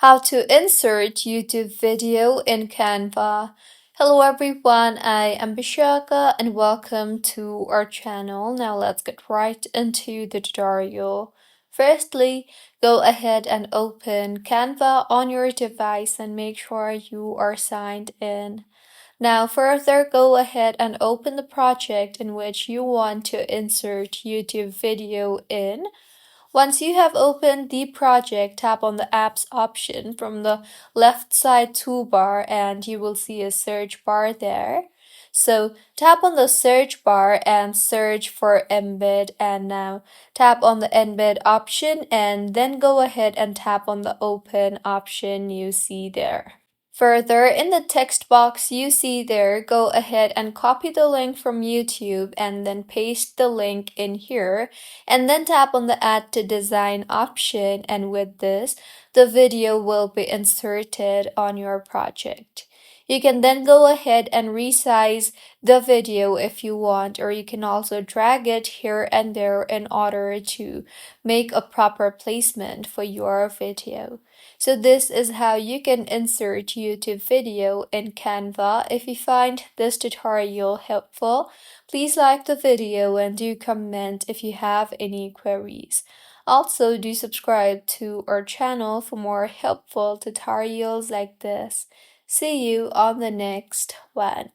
How to insert YouTube video in Canva. Hello everyone, I am Bishaka and welcome to our channel. Now let's get right into the tutorial. Firstly, go ahead and open Canva on your device and make sure you are signed in. Now further, go ahead and open the project in which you want to insert YouTube video in. Once you have opened the project, tap on the Apps option from the left side toolbar and you will see a search bar there. So tap on the search bar and search for embed, and now tap on the embed option and then go ahead and tap on the open option you see there. Further, in the text box you see there, go ahead and copy the link from YouTube and then paste the link in here, and then tap on the Add to Design option, and with this, the video will be inserted on your project. You can then go ahead and resize the video if you want, or you can also drag it here and there in order to make a proper placement for your video. So this is how you can insert YouTube video in Canva. If you find this tutorial helpful, please like the video and do comment if you have any queries. Also, do subscribe to our channel for more helpful tutorials like this. See you on the next one.